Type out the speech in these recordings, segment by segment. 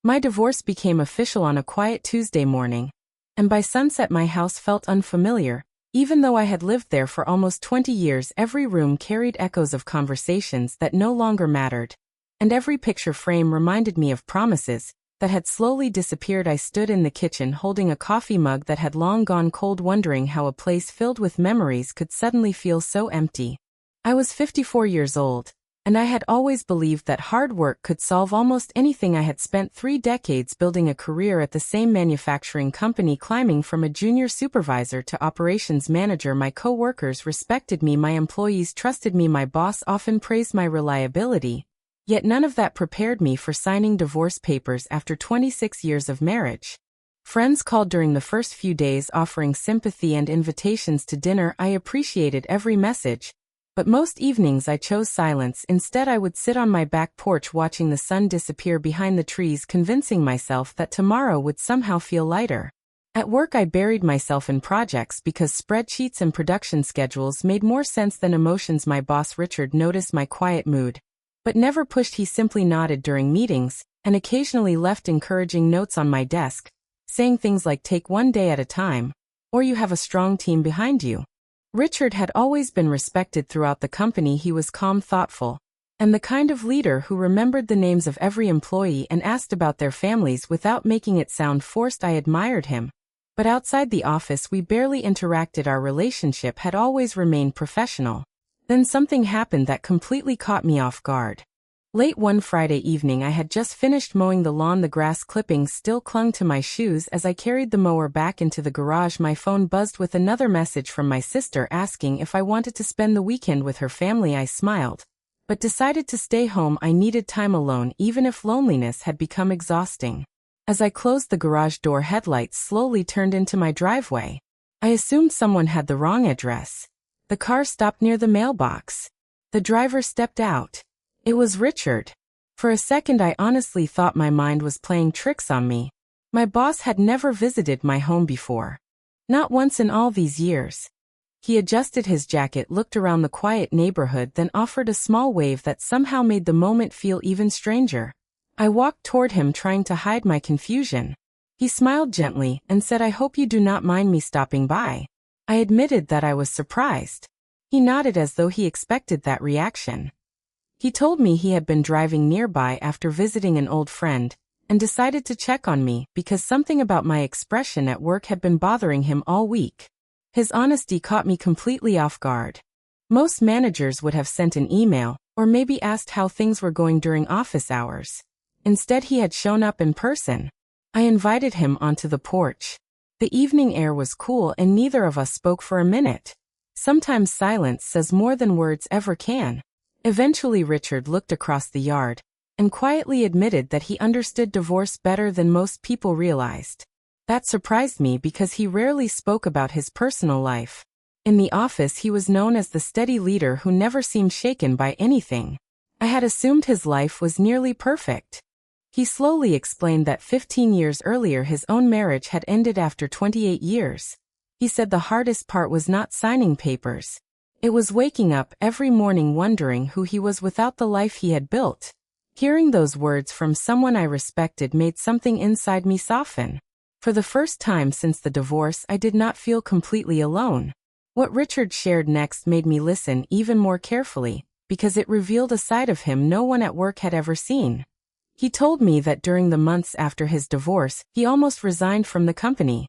My divorce became official on a quiet Tuesday morning, and by sunset my house felt unfamiliar. Even though I had lived there for almost 20 years, every room carried echoes of conversations that no longer mattered, and every picture frame reminded me of promises that had slowly disappeared. I stood in the kitchen holding a coffee mug that had long gone cold, wondering how a place filled with memories could suddenly feel so empty. I was 54 years old, and I had always believed that hard work could solve almost anything. I had spent 3 decades building a career at the same manufacturing company, climbing from a junior supervisor to operations manager. My co-workers respected me, my employees trusted me, my boss often praised my reliability. Yet none of that prepared me for signing divorce papers after 26 years of marriage. Friends called during the first few days, offering sympathy and invitations to dinner. I appreciated every message, but most evenings I chose silence. Instead, I would sit on my back porch watching the sun disappear behind the trees, convincing myself that tomorrow would somehow feel lighter. At work, I buried myself in projects because spreadsheets and production schedules made more sense than emotions. My boss Richard noticed my quiet mood, but never pushed. He simply nodded during meetings and occasionally left encouraging notes on my desk, saying things like, "Take one day at a time," or "You have a strong team behind you." Richard had always been respected throughout the company. He was calm, thoughtful, and the kind of leader who remembered the names of every employee and asked about their families without making it sound forced. I admired him, but outside the office we barely interacted. Our relationship had always remained professional. Then something happened that completely caught me off guard. Late one Friday evening, I had just finished mowing the lawn. The grass clippings still clung to my shoes. As I carried the mower back into the garage, my phone buzzed with another message from my sister asking if I wanted to spend the weekend with her family. I smiled, but decided to stay home. I needed time alone, even if loneliness had become exhausting. As I closed the garage door, headlights slowly turned into my driveway. I assumed someone had the wrong address. The car stopped near the mailbox. The driver stepped out. It was Richard. For a second I honestly thought my mind was playing tricks on me. My boss had never visited my home before. Not once in all these years. He adjusted his jacket, looked around the quiet neighborhood, then offered a small wave that somehow made the moment feel even stranger. I walked toward him, trying to hide my confusion. He smiled gently and said, "I hope you do not mind me stopping by." I admitted that I was surprised. He nodded as though he expected that reaction. He told me he had been driving nearby after visiting an old friend, and decided to check on me because something about my expression at work had been bothering him all week. His honesty caught me completely off guard. Most managers would have sent an email, or maybe asked how things were going during office hours. Instead, he had shown up in person. I invited him onto the porch. The evening air was cool and neither of us spoke for a minute. Sometimes silence says more than words ever can. Eventually Richard looked across the yard and quietly admitted that he understood divorce better than most people realized. That surprised me because he rarely spoke about his personal life. In the office he was known as the steady leader who never seemed shaken by anything. I had assumed his life was nearly perfect. He slowly explained that 15 years earlier his own marriage had ended after 28 years. He said the hardest part was not signing papers. It was waking up every morning wondering who he was without the life he had built. Hearing those words from someone I respected made something inside me soften. For the first time since the divorce, I did not feel completely alone. What Richard shared next made me listen even more carefully, because it revealed a side of him no one at work had ever seen. He told me that during the months after his divorce, he almost resigned from the company.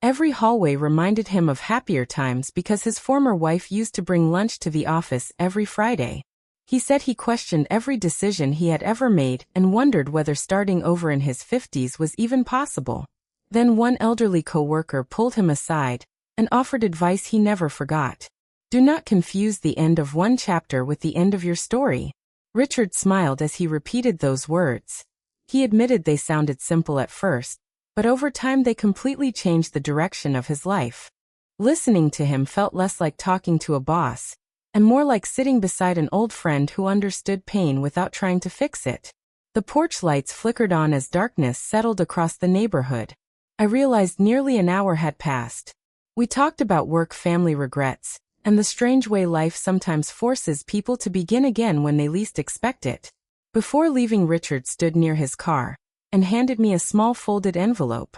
Every hallway reminded him of happier times because his former wife used to bring lunch to the office every Friday. He said he questioned every decision he had ever made and wondered whether starting over in his 50s was even possible. Then one elderly coworker pulled him aside and offered advice he never forgot. "Do not confuse the end of one chapter with the end of your story." Richard smiled as he repeated those words. He admitted they sounded simple at first, but over time they completely changed the direction of his life. Listening to him felt less like talking to a boss, and more like sitting beside an old friend who understood pain without trying to fix it. The porch lights flickered on as darkness settled across the neighborhood. I realized nearly an hour had passed. We talked about work, family, regrets, and the strange way life sometimes forces people to begin again when they least expect it. Before leaving, Richard stood near his car and handed me a small folded envelope.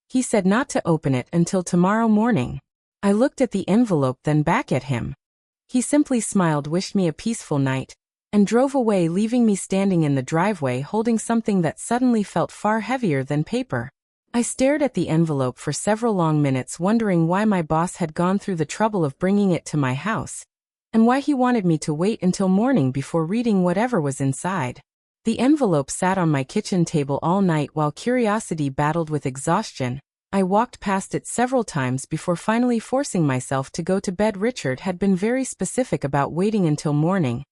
He said not to open it until tomorrow morning. I looked at the envelope, then back at him. He simply smiled, wished me a peaceful night, and drove away, leaving me standing in the driveway holding something that suddenly felt far heavier than paper. I stared at the envelope for several long minutes, wondering why my boss had gone through the trouble of bringing it to my house, and why he wanted me to wait until morning before reading whatever was inside. The envelope sat on my kitchen table all night while curiosity battled with exhaustion. I walked past it several times before finally forcing myself to go to bed. Richard had been very specific about waiting until morning,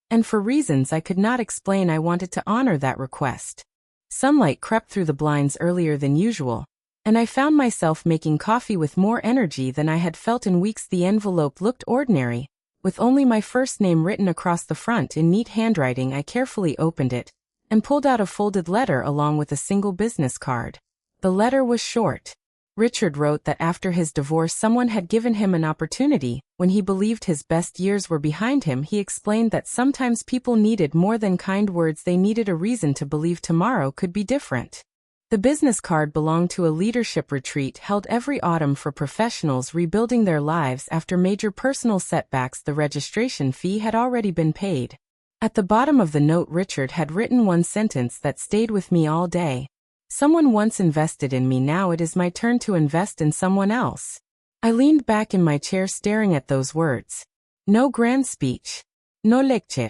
and for reasons I could not explain, I wanted to honor that request. Sunlight crept through the blinds earlier than usual, and I found myself making coffee with more energy than I had felt in weeks. The envelope looked ordinary, with only my first name written across the front in neat handwriting. I carefully opened it and pulled out a folded letter along with a single business card. The letter was short. Richard wrote that after his divorce someone had given him an opportunity. When he believed his best years were behind him, he explained that sometimes people needed more than kind words, they needed a reason to believe tomorrow could be different. The business card belonged to a leadership retreat held every autumn for professionals rebuilding their lives after major personal setbacks. The registration fee had already been paid. At the bottom of the note, Richard had written one sentence that stayed with me all day. Someone once invested in me, now it is my turn to invest in someone else. I leaned back in my chair staring at those words. No grand speech. No lecture.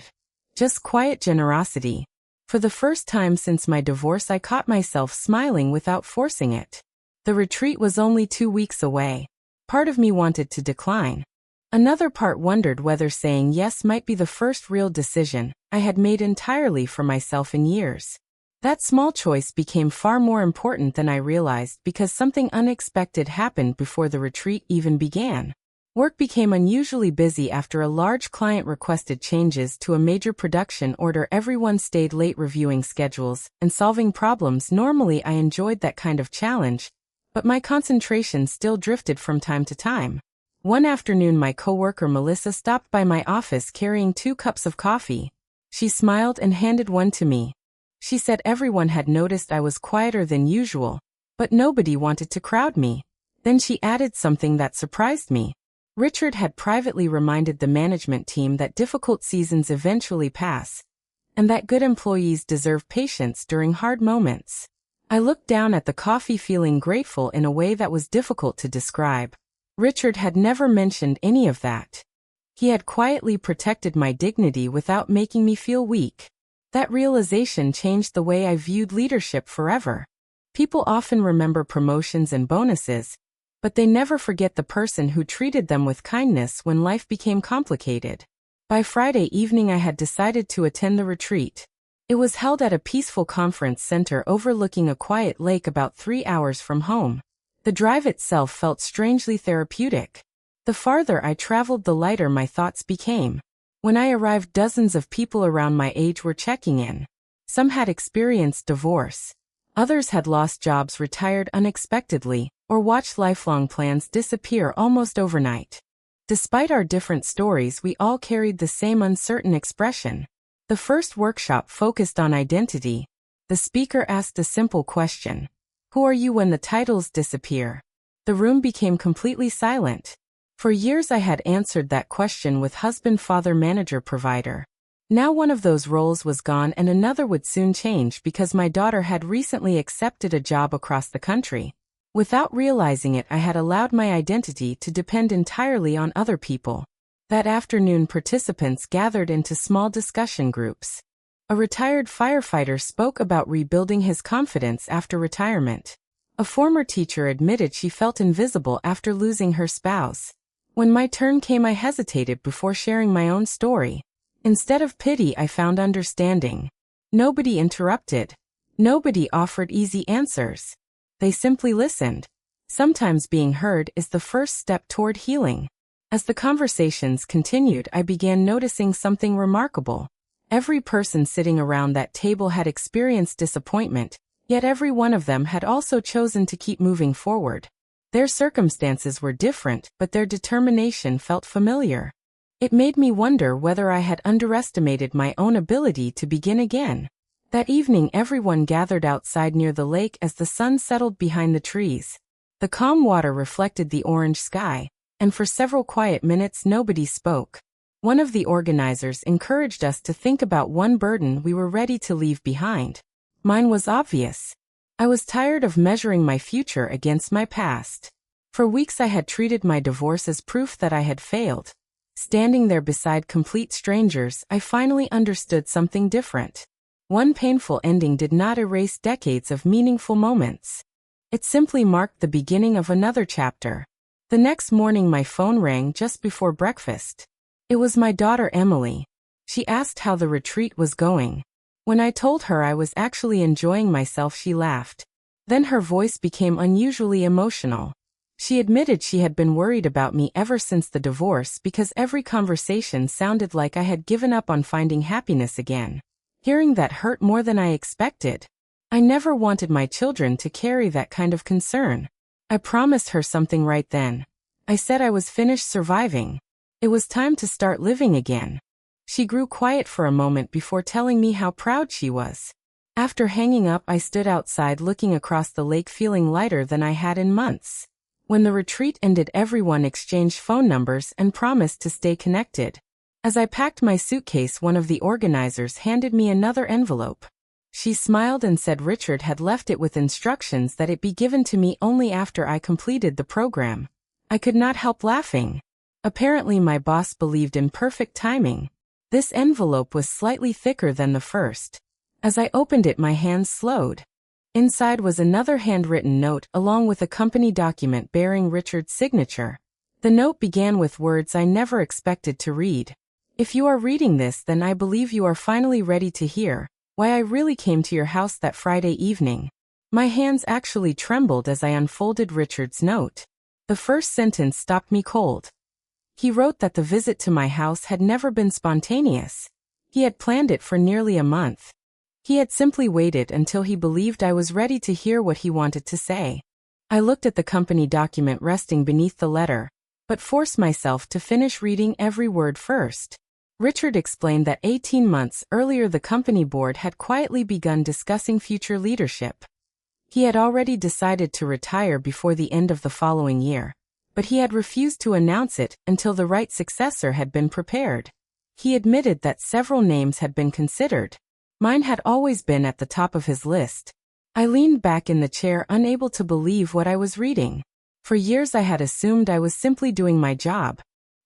Just quiet generosity. For the first time since my divorce, I caught myself smiling without forcing it. The retreat was only 2 weeks away. Part of me wanted to decline. Another part wondered whether saying yes might be the first real decision I had made entirely for myself in years. That small choice became far more important than I realized because something unexpected happened before the retreat even began. Work became unusually busy after a large client requested changes to a major production order. Everyone stayed late reviewing schedules and solving problems. Normally I enjoyed that kind of challenge, but my concentration still drifted from time to time. One afternoon my coworker Melissa stopped by my office carrying 2 cups of coffee. She smiled and handed one to me. She said everyone had noticed I was quieter than usual, but nobody wanted to crowd me. Then she added something that surprised me. Richard had privately reminded the management team that difficult seasons eventually pass, and that good employees deserve patience during hard moments. I looked down at the coffee feeling grateful in a way that was difficult to describe. Richard had never mentioned any of that. He had quietly protected my dignity without making me feel weak. That realization changed the way I viewed leadership forever. People often remember promotions and bonuses, but they never forget the person who treated them with kindness when life became complicated. By Friday evening I had decided to attend the retreat. It was held at a peaceful conference center overlooking a quiet lake about 3 hours from home. The drive itself felt strangely therapeutic. The farther I traveled, the lighter my thoughts became. When I arrived, dozens of people around my age were checking in. Some had experienced divorce. Others had lost jobs, retired unexpectedly, or watched lifelong plans disappear almost overnight. Despite our different stories, we all carried the same uncertain expression. The first workshop focused on identity. The speaker asked a simple question. Who are you when the titles disappear? The room became completely silent. For years I had answered that question with husband, father, manager, provider. Now one of those roles was gone and another would soon change because my daughter had recently accepted a job across the country. Without realizing it, I had allowed my identity to depend entirely on other people. That afternoon, participants gathered into small discussion groups. A retired firefighter spoke about rebuilding his confidence after retirement. A former teacher admitted she felt invisible after losing her spouse. When my turn came, I hesitated before sharing my own story. Instead of pity, I found understanding. Nobody interrupted. Nobody offered easy answers. They simply listened. Sometimes being heard is the first step toward healing. As the conversations continued, I began noticing something remarkable. Every person sitting around that table had experienced disappointment, yet every one of them had also chosen to keep moving forward. Their circumstances were different, but their determination felt familiar. It made me wonder whether I had underestimated my own ability to begin again. That evening everyone gathered outside near the lake as the sun settled behind the trees. The calm water reflected the orange sky, and for several quiet minutes nobody spoke. One of the organizers encouraged us to think about one burden we were ready to leave behind. Mine was obvious. I was tired of measuring my future against my past. For weeks I had treated my divorce as proof that I had failed. Standing there beside complete strangers, I finally understood something different. One painful ending did not erase decades of meaningful moments. It simply marked the beginning of another chapter. The next morning my phone rang just before breakfast. It was my daughter Emily. She asked how the retreat was going. When I told her I was actually enjoying myself, she laughed. Then her voice became unusually emotional. She admitted she had been worried about me ever since the divorce because every conversation sounded like I had given up on finding happiness again. Hearing that hurt more than I expected. I never wanted my children to carry that kind of concern. I promised her something right then. I said I was finished surviving. It was time to start living again. She grew quiet for a moment before telling me how proud she was. After hanging up, I stood outside looking across the lake, feeling lighter than I had in months. When the retreat ended, everyone exchanged phone numbers and promised to stay connected. As I packed my suitcase, one of the organizers handed me another envelope. She smiled and said Richard had left it with instructions that it be given to me only after I completed the program. I could not help laughing. Apparently my boss believed in perfect timing. This envelope was slightly thicker than the first. As I opened it, my hands slowed. Inside was another handwritten note along with a company document bearing Richard's signature. The note began with words I never expected to read. If you are reading this, then I believe you are finally ready to hear why I really came to your house that Friday evening. My hands actually trembled as I unfolded Richard's note. The first sentence stopped me cold. He wrote that the visit to my house had never been spontaneous. He had planned it for nearly a month. He had simply waited until he believed I was ready to hear what he wanted to say. I looked at the company document resting beneath the letter, but forced myself to finish reading every word first. Richard explained that 18 months earlier the company board had quietly begun discussing future leadership. He had already decided to retire before the end of the following year, but he had refused to announce it until the right successor had been prepared. He admitted that several names had been considered. Mine had always been at the top of his list. I leaned back in the chair, unable to believe what I was reading. For years I had assumed I was simply doing my job.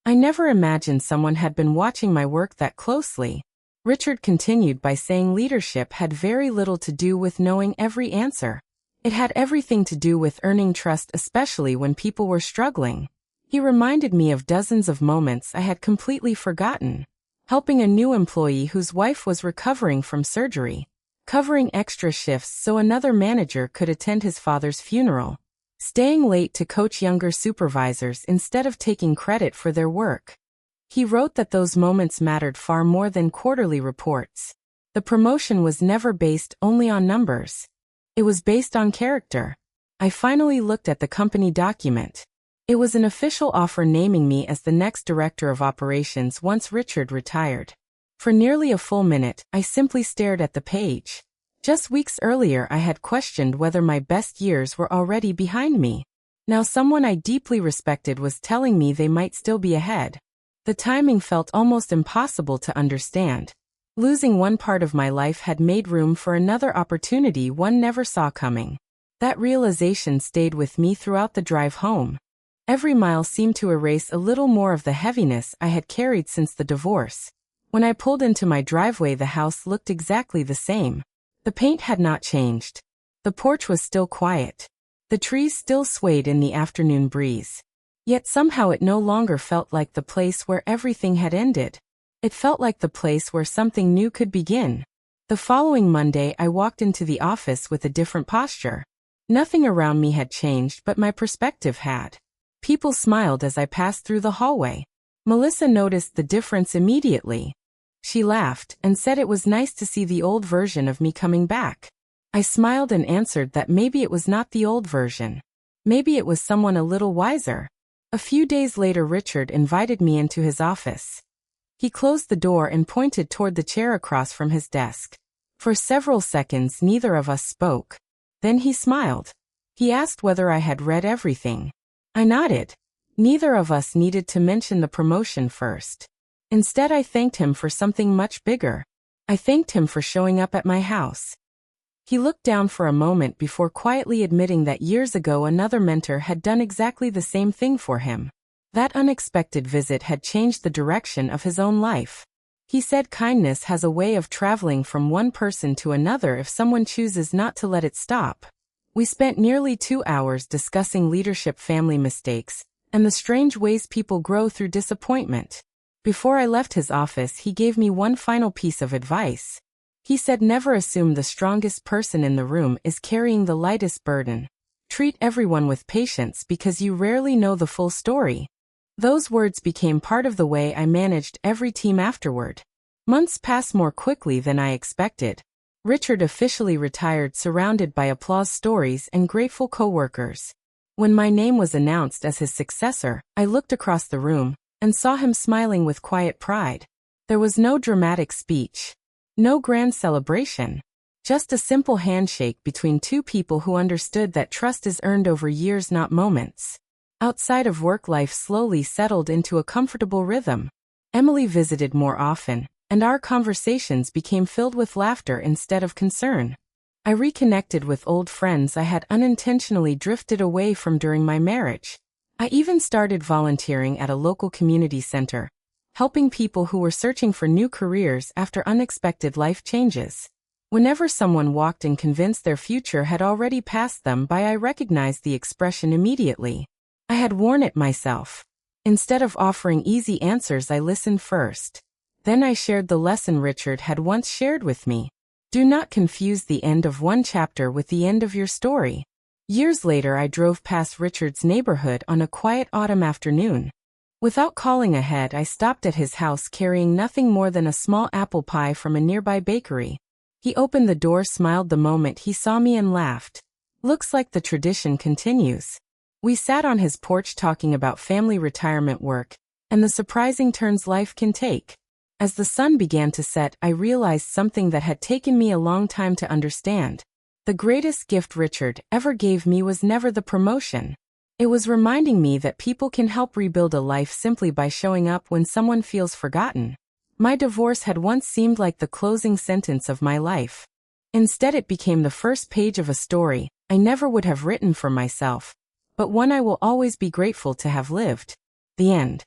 I never imagined someone had been watching my work that closely. Richard continued by saying leadership had very little to do with knowing every answer. It had everything to do with earning trust, especially when people were struggling. He reminded me of dozens of moments I had completely forgotten. Helping a new employee whose wife was recovering from surgery. Covering extra shifts so another manager could attend his father's funeral. Staying late to coach younger supervisors instead of taking credit for their work. He wrote that those moments mattered far more than quarterly reports. The promotion was never based only on numbers. It was based on character. I finally looked at the company document. It was an official offer naming me as the next director of operations once Richard retired. For nearly a full minute, I simply stared at the page. Just weeks earlier I had questioned whether my best years were already behind me. Now someone I deeply respected was telling me they might still be ahead. The timing felt almost impossible to understand. Losing one part of my life had made room for another opportunity one never saw coming. That realization stayed with me throughout the drive home. Every mile seemed to erase a little more of the heaviness I had carried since the divorce. When I pulled into my driveway, the house looked exactly the same. The paint had not changed. The porch was still quiet. The trees still swayed in the afternoon breeze. Yet somehow it no longer felt like the place where everything had ended. It felt like the place where something new could begin. The following Monday I walked into the office with a different posture. Nothing around me had changed, but my perspective had. People smiled as I passed through the hallway. Melissa noticed the difference immediately. She laughed and said it was nice to see the old version of me coming back. I smiled and answered that maybe it was not the old version. Maybe it was someone a little wiser. A few days later Richard invited me into his office. He closed the door and pointed toward the chair across from his desk. For several seconds neither of us spoke. Then he smiled. He asked whether I had read everything. I nodded. Neither of us needed to mention the promotion first. Instead, I thanked him for something much bigger. I thanked him for showing up at my house. He looked down for a moment before quietly admitting that years ago another mentor had done exactly the same thing for him. That unexpected visit had changed the direction of his own life. He said kindness has a way of traveling from one person to another if someone chooses not to let it stop. We spent nearly 2 hours discussing leadership, family mistakes, and the strange ways people grow through disappointment. Before I left his office, he gave me one final piece of advice. He said, never assume the strongest person in the room is carrying the lightest burden. Treat everyone with patience because you rarely know the full story. Those words became part of the way I managed every team afterward. Months passed more quickly than I expected. Richard officially retired, surrounded by applause stories and grateful coworkers. When my name was announced as his successor, I looked across the room and saw him smiling with quiet pride. There was no dramatic speech, no grand celebration, just a simple handshake between two people who understood that trust is earned over years, not moments. Outside of work, life slowly settled into a comfortable rhythm. Emily visited more often, and our conversations became filled with laughter instead of concern. I reconnected with old friends I had unintentionally drifted away from during my marriage. I even started volunteering at a local community center, helping people who were searching for new careers after unexpected life changes. Whenever someone walked in convinced their future had already passed them by, I recognized the expression immediately. I had worn it myself. Instead of offering easy answers, I listened first. Then I shared the lesson Richard had once shared with me. Do not confuse the end of one chapter with the end of your story. Years later, I drove past Richard's neighborhood on a quiet autumn afternoon. Without calling ahead, I stopped at his house carrying nothing more than a small apple pie from a nearby bakery. He opened the door, smiled the moment he saw me, and laughed. Looks like the tradition continues. We sat on his porch talking about family, retirement, work, and the surprising turns life can take. As the sun began to set, I realized something that had taken me a long time to understand. The greatest gift Richard ever gave me was never the promotion. It was reminding me that people can help rebuild a life simply by showing up when someone feels forgotten. My divorce had once seemed like the closing sentence of my life. Instead, it became the first page of a story I never would have written for myself, but one I will always be grateful to have lived. The end.